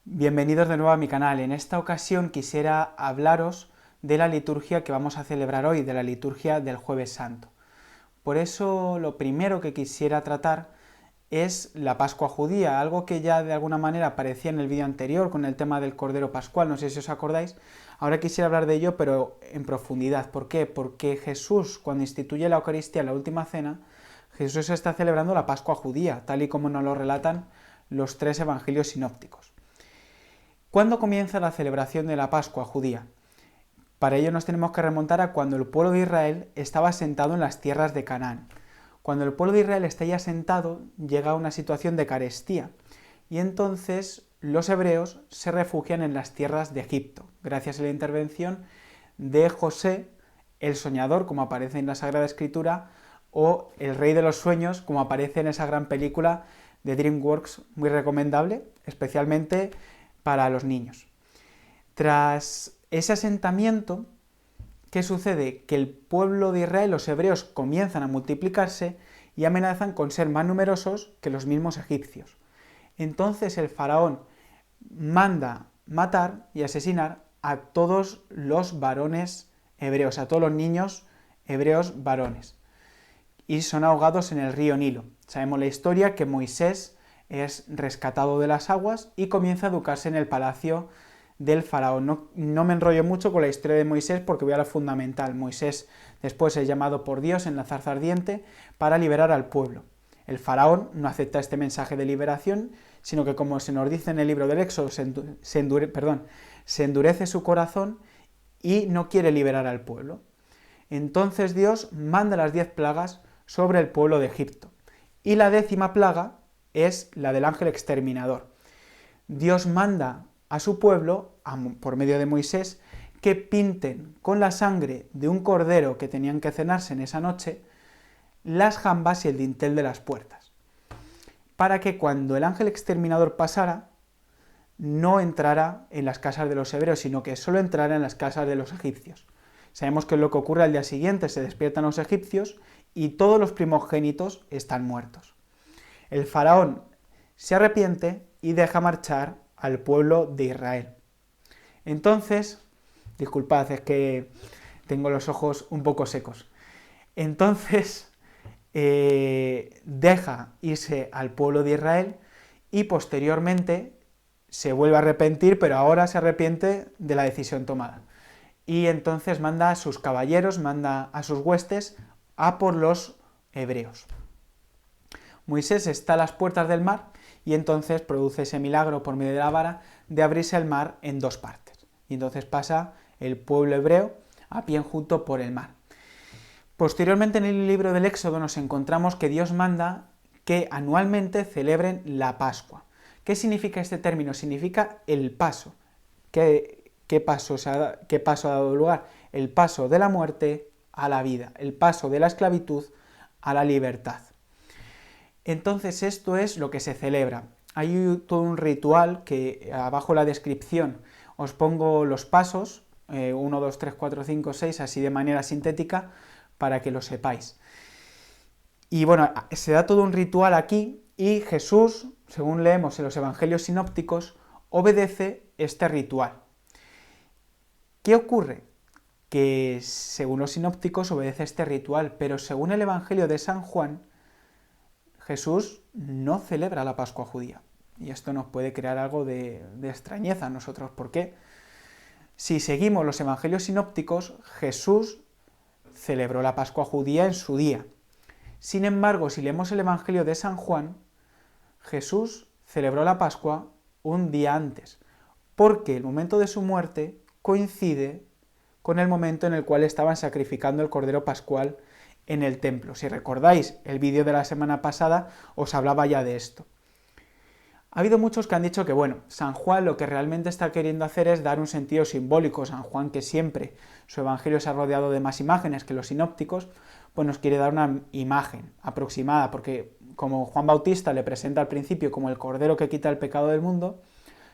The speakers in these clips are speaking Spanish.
Bienvenidos de nuevo a mi canal. En esta ocasión quisiera hablaros de la liturgia que vamos a celebrar hoy, de la liturgia del Jueves Santo. Por eso lo primero que quisiera tratar es la Pascua judía, algo que ya de alguna manera aparecía en el vídeo anterior con el tema del Cordero Pascual, no sé si os acordáis. Ahora quisiera hablar de ello, pero en profundidad. ¿Por qué? Porque Jesús, cuando instituye la Eucaristía en la Última Cena, Jesús está celebrando la Pascua judía, tal y como nos lo relatan los tres evangelios sinópticos. ¿Cuándo comienza la celebración de la Pascua judía? Para ello nos tenemos que remontar a cuando el pueblo de Israel estaba asentado en las tierras de Canaán. Cuando el pueblo de Israel está ya asentado, llega a una situación de carestía, y entonces los hebreos se refugian en las tierras de Egipto, gracias a la intervención de José, el soñador, como aparece en la Sagrada Escritura, o el rey de los sueños, como aparece en esa gran película de DreamWorks, muy recomendable, especialmente para los niños. Tras ese asentamiento, ¿qué sucede? Que el pueblo de Israel, los hebreos, comienzan a multiplicarse y amenazan con ser más numerosos que los mismos egipcios. Entonces el faraón manda matar y asesinar a todos los varones hebreos, a todos los niños hebreos varones, y son ahogados en el río Nilo. Sabemos la historia, que Moisés es rescatado de las aguas y comienza a educarse en el palacio del faraón. No me enrollo mucho con la historia de Moisés porque voy a lo fundamental. Moisés después es llamado por Dios en la zarza ardiente para liberar al pueblo. El faraón no acepta este mensaje de liberación, sino que, como se nos dice en el libro del Éxodo, se endurece su corazón y no quiere liberar al pueblo. Entonces Dios manda las 10 plagas sobre el pueblo de Egipto. Y la 10ª plaga es la del ángel exterminador. Dios manda a su pueblo, por medio de Moisés, que pinten con la sangre de un cordero que tenían que cenarse en esa noche las jambas y el dintel de las puertas, para que cuando el ángel exterminador pasara, no entrara en las casas de los hebreos, sino que solo entrara en las casas de los egipcios. Sabemos que es lo que ocurre al día siguiente, se despiertan los egipcios y todos los primogénitos están muertos. El faraón se arrepiente y deja marchar al pueblo de Israel. Entonces, disculpad, es que tengo los ojos un poco secos. Entonces, deja irse al pueblo de Israel y posteriormente se vuelve a arrepentir, pero ahora se arrepiente de la decisión tomada. Y entonces manda a sus caballeros, manda a sus huestes a por los hebreos. Moisés está a las puertas del mar y entonces produce ese milagro por medio de la vara de abrirse el mar en 2 partes. Y entonces pasa el pueblo hebreo a pie enjuto por el mar. Posteriormente, en el libro del Éxodo nos encontramos que Dios manda que anualmente celebren la Pascua. ¿Qué significa este término? Significa el paso. ¿Qué paso ha dado lugar? El paso de la muerte a la vida, el paso de la esclavitud a la libertad. Entonces esto es lo que se celebra. Hay todo un ritual que abajo en la descripción os pongo los pasos, 1, 2, 3, 4, 5, 6, así de manera sintética, para que lo sepáis. Y bueno, se da todo un ritual aquí y Jesús, según leemos en los evangelios sinópticos, obedece este ritual. ¿Qué ocurre? Que según los sinópticos obedece este ritual, pero según el evangelio de San Juan, Jesús no celebra la Pascua judía. Y esto nos puede crear algo de extrañeza a nosotros. ¿Por qué? Si seguimos los evangelios sinópticos, Jesús celebró la Pascua judía en su día. Sin embargo, si leemos el evangelio de San Juan, Jesús celebró la Pascua un día antes, porque el momento de su muerte coincide con el momento en el cual estaban sacrificando el Cordero Pascual en el templo. Si recordáis el vídeo de la semana pasada, os hablaba ya de esto. Ha habido muchos que han dicho que, bueno, San Juan lo que realmente está queriendo hacer es dar un sentido simbólico. San Juan, que siempre su evangelio se ha rodeado de más imágenes que los sinópticos, pues nos quiere dar una imagen aproximada, porque como Juan Bautista le presenta al principio como el Cordero que quita el pecado del mundo,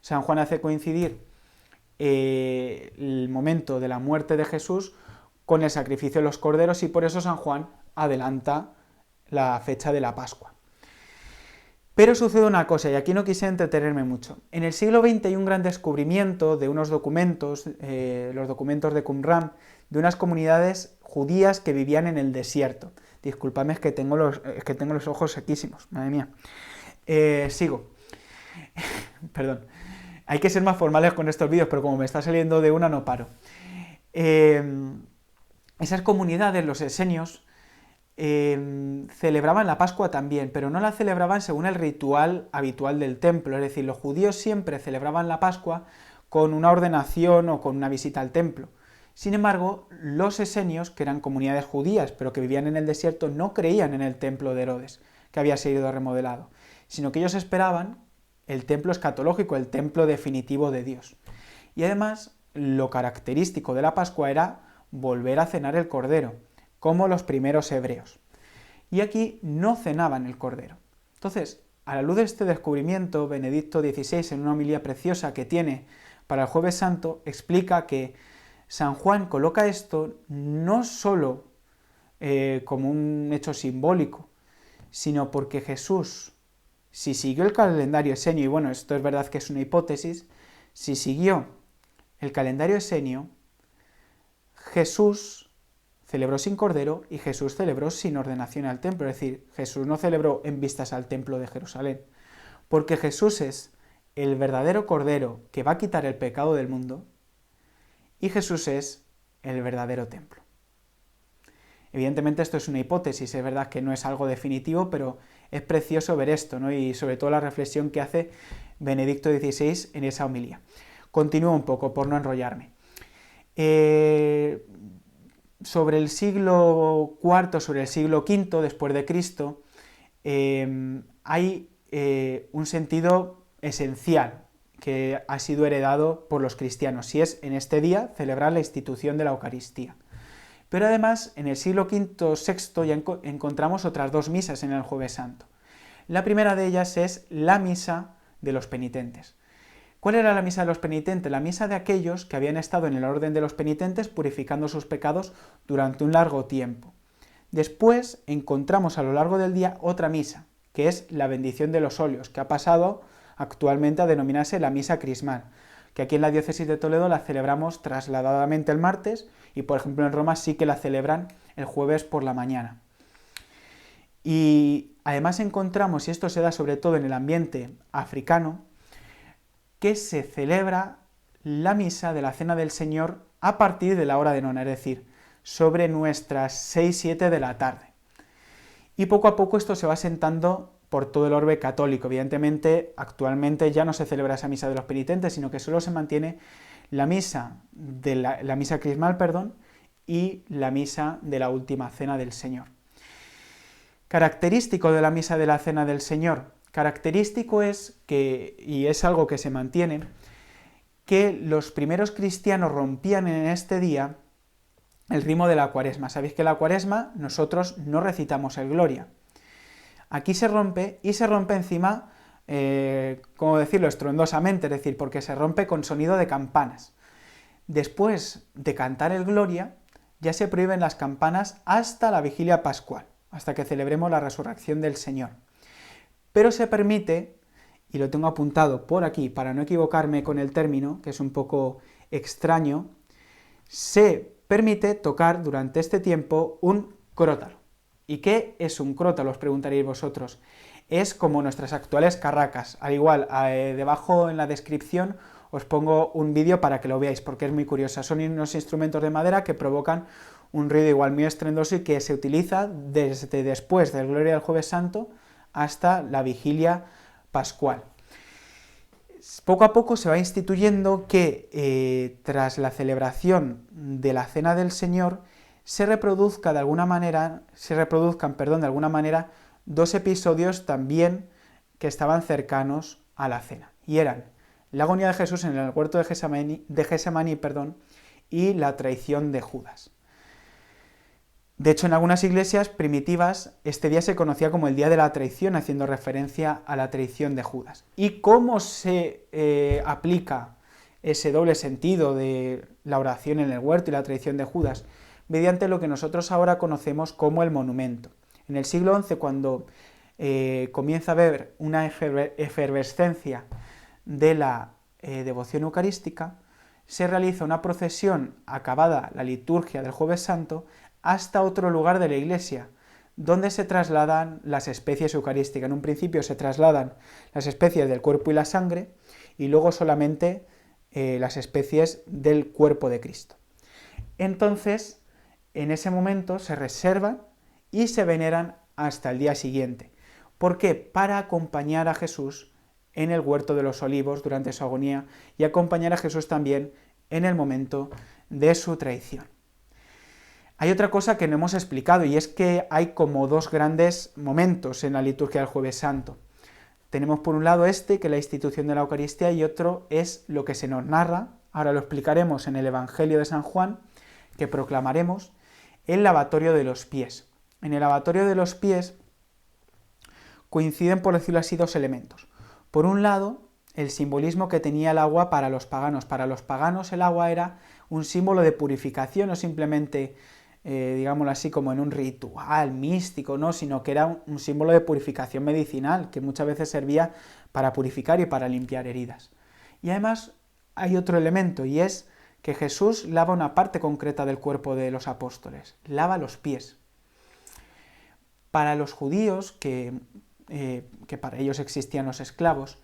San Juan hace coincidir el momento de la muerte de Jesús con el sacrificio de los corderos, y por eso San Juan adelanta la fecha de la Pascua. Pero sucede una cosa, y aquí no quise entretenerme mucho. En el siglo XX hay un gran descubrimiento de unos documentos, los documentos de Qumran, de unas comunidades judías que vivían en el desierto. Disculpadme, es que tengo los ojos sequísimos, madre mía. Sigo. Perdón. Hay que ser más formales con estos vídeos, pero como me está saliendo de una, no paro. Esas comunidades, los esenios, celebraban la Pascua también, pero no la celebraban según el ritual habitual del templo, es decir, los judíos siempre celebraban la Pascua con una ordenación o con una visita al templo. Sin embargo, los esenios, que eran comunidades judías, pero que vivían en el desierto, no creían en el templo de Herodes, que había sido remodelado, sino que ellos esperaban el templo escatológico, el templo definitivo de Dios. Y además, lo característico de la Pascua era volver a cenar el cordero, como los primeros hebreos. Y aquí no cenaban el cordero. Entonces, a la luz de este descubrimiento, Benedicto XVI, en una homilía preciosa que tiene para el Jueves Santo, explica que San Juan coloca esto no solo como un hecho simbólico, sino porque Jesús, si siguió el calendario esenio, y bueno, esto es verdad que es una hipótesis, si siguió el calendario esenio, Jesús celebró sin cordero y Jesús celebró sin ordenación al templo, es decir, Jesús no celebró en vistas al templo de Jerusalén, porque Jesús es el verdadero cordero que va a quitar el pecado del mundo y Jesús es el verdadero templo. Evidentemente esto es una hipótesis, es verdad que no es algo definitivo, pero es precioso ver esto, ¿no? Y sobre todo la reflexión que hace Benedicto XVI en esa homilía. Continúo un poco, por no enrollarme. Sobre el siglo IV, sobre el siglo V después de Cristo, hay un sentido esencial que ha sido heredado por los cristianos, y es en este día celebrar la institución de la Eucaristía. Pero además, en el siglo V, VI ya encontramos otras dos misas en el Jueves Santo. La primera de ellas es la misa de los penitentes. ¿Cuál era la misa de los penitentes? La misa de aquellos que habían estado en el orden de los penitentes purificando sus pecados durante un largo tiempo. Después encontramos a lo largo del día otra misa, que es la bendición de los óleos, que ha pasado actualmente a denominarse la misa crismal, que aquí en la diócesis de Toledo la celebramos trasladadamente el martes y por ejemplo en Roma sí que la celebran el jueves por la mañana. Y además encontramos, y esto se da sobre todo en el ambiente africano, que se celebra la misa de la Cena del Señor a partir de la hora de nona, es decir, sobre nuestras 6-7 de la tarde. Y poco a poco esto se va asentando por todo el orbe católico. Evidentemente, actualmente ya no se celebra esa misa de los penitentes, sino que solo se mantiene la misa crismal, y la misa de la última Cena del Señor. Característico de la misa de la Cena del Señor, característico es que, y es algo que se mantiene, que los primeros cristianos rompían en este día el ritmo de la Cuaresma. Sabéis que la Cuaresma nosotros no recitamos el Gloria. Aquí se rompe, y se rompe encima, ¿cómo decirlo?, estruendosamente, es decir, porque se rompe con sonido de campanas. Después de cantar el Gloria, ya se prohíben las campanas hasta la vigilia pascual, hasta que celebremos la resurrección del Señor. Pero se permite, y lo tengo apuntado por aquí para no equivocarme con el término, que es un poco extraño, se permite tocar durante este tiempo un crótalo. ¿Y qué es un crótalo?, os preguntaréis vosotros. Es como nuestras actuales carracas. Al igual, debajo en la descripción os pongo un vídeo para que lo veáis, porque es muy curiosa. Son unos instrumentos de madera que provocan un ruido igual muy estruendoso y que se utiliza desde después del Gloria del Jueves Santo hasta la vigilia pascual. Poco a poco se va instituyendo que tras la celebración de la Cena del Señor se reproduzcan de alguna manera dos episodios también que estaban cercanos a la cena, y eran la agonía de Jesús en el huerto de Getsemaní, y la traición de Judas. De hecho, en algunas iglesias primitivas este día se conocía como el día de la traición, haciendo referencia a la traición de Judas. ¿Y cómo se aplica ese doble sentido de la oración en el huerto y la traición de Judas? Mediante lo que nosotros ahora conocemos como el monumento. En el siglo XI, cuando comienza a haber una efervescencia de la devoción eucarística, se realiza una procesión acabada la liturgia del Jueves Santo hasta otro lugar de la iglesia, donde se trasladan las especies eucarísticas. En un principio se trasladan las especies del cuerpo y la sangre, y luego solamente las especies del cuerpo de Cristo. Entonces, en ese momento se reservan y se veneran hasta el día siguiente. ¿Por qué? Para acompañar a Jesús en el huerto de los olivos durante su agonía y acompañar a Jesús también en el momento de su traición. Hay otra cosa que no hemos explicado, y es que hay como dos grandes momentos en la liturgia del Jueves Santo. Tenemos por un lado que es la institución de la Eucaristía, y otro es lo que se nos narra, ahora lo explicaremos en el Evangelio de San Juan, que proclamaremos, el lavatorio de los pies. En el lavatorio de los pies coinciden, por decirlo así, dos elementos. Por un lado, el simbolismo que tenía el agua para los paganos. Para los paganos el agua era un símbolo de purificación, no simplemente, digámoslo así, como en un ritual místico, no, sino que era un símbolo de purificación medicinal, que muchas veces servía para purificar y para limpiar heridas. Y además hay otro elemento, y es que Jesús lava una parte concreta del cuerpo de los apóstoles, lava los pies. Para los judíos, que para ellos existían los esclavos,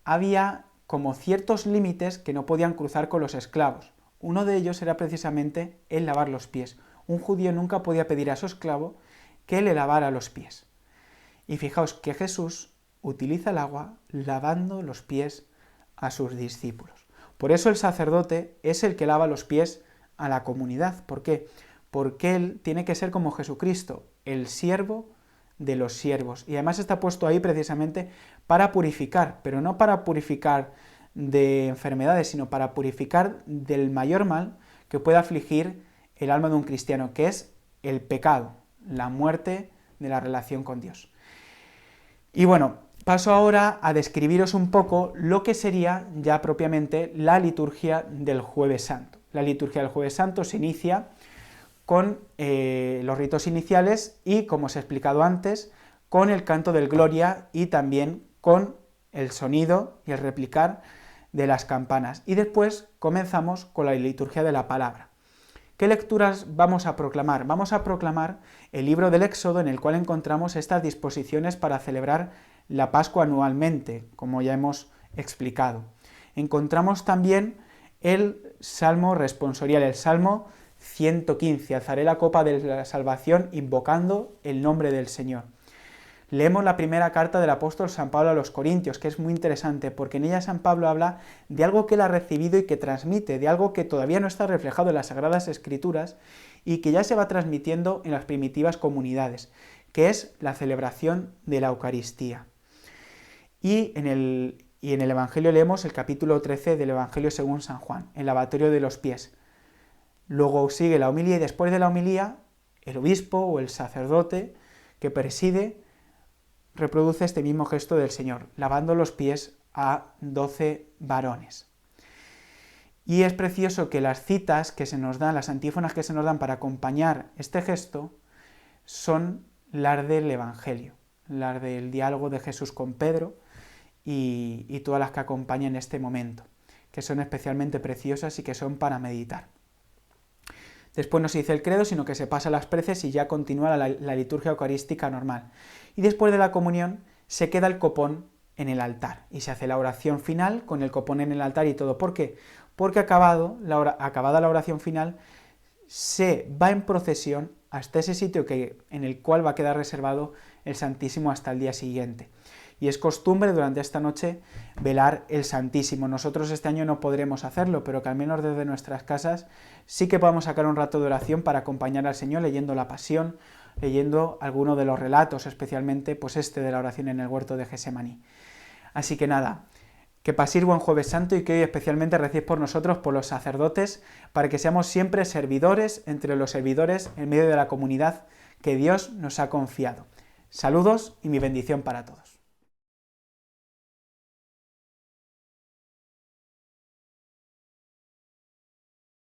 había como ciertos límites que no podían cruzar con los esclavos. Uno de ellos era precisamente el lavar los pies. Un judío nunca podía pedir a su esclavo que le lavara los pies. Y fijaos que Jesús utiliza el agua lavando los pies a sus discípulos. Por eso el sacerdote es el que lava los pies a la comunidad. ¿Por qué? Porque él tiene que ser como Jesucristo, el siervo de los siervos. Y además está puesto ahí precisamente para purificar, pero no para purificar de enfermedades, sino para purificar del mayor mal que puede afligir el alma de un cristiano, que es el pecado, la muerte de la relación con Dios. Y bueno, paso ahora a describiros un poco lo que sería ya propiamente la liturgia del Jueves Santo. La liturgia del Jueves Santo se inicia con los ritos iniciales y, como os he explicado antes, con el canto del Gloria y también con el sonido y el replicar de las campanas. Y después comenzamos con la liturgia de la palabra. ¿Qué lecturas vamos a proclamar? Vamos a proclamar el libro del Éxodo, en el cual encontramos estas disposiciones para celebrar la Pascua anualmente, como ya hemos explicado. Encontramos también el Salmo responsorial, el Salmo 115, alzaré la copa de la salvación invocando el nombre del Señor. Leemos la primera carta del apóstol San Pablo a los Corintios, que es muy interesante, porque en ella San Pablo habla de algo que él ha recibido y que transmite, de algo que todavía no está reflejado en las Sagradas Escrituras y que ya se va transmitiendo en las primitivas comunidades, que es la celebración de la Eucaristía. Y en el Evangelio leemos el capítulo 13 del Evangelio según San Juan, el lavatorio de los pies. Luego sigue la homilía y después de la homilía el obispo o el sacerdote que preside reproduce este mismo gesto del Señor, lavando los pies a 12 varones. Y es precioso que las citas que se nos dan, las antífonas que se nos dan para acompañar este gesto, son las del Evangelio, las del diálogo de Jesús con Pedro y todas las que acompañan este momento, que son especialmente preciosas y que son para meditar. Después no se dice el credo, sino que se pasa las preces y ya continúa la liturgia eucarística normal. Y después de la comunión se queda el copón en el altar y se hace la oración final con el copón en el altar y todo. ¿Por qué? Porque acabada la oración final se va en procesión hasta ese sitio en el cual va a quedar reservado el Santísimo hasta el día siguiente. Y es costumbre durante esta noche velar el Santísimo. Nosotros este año no podremos hacerlo, pero que al menos desde nuestras casas sí que podamos sacar un rato de oración para acompañar al Señor leyendo la Pasión, leyendo alguno de los relatos, especialmente pues este de la oración en el huerto de Gesemaní. Así que nada, que paséis buen Jueves Santo y que hoy especialmente recéis por nosotros, por los sacerdotes, para que seamos siempre servidores entre los servidores en medio de la comunidad que Dios nos ha confiado. Saludos y mi bendición para todos.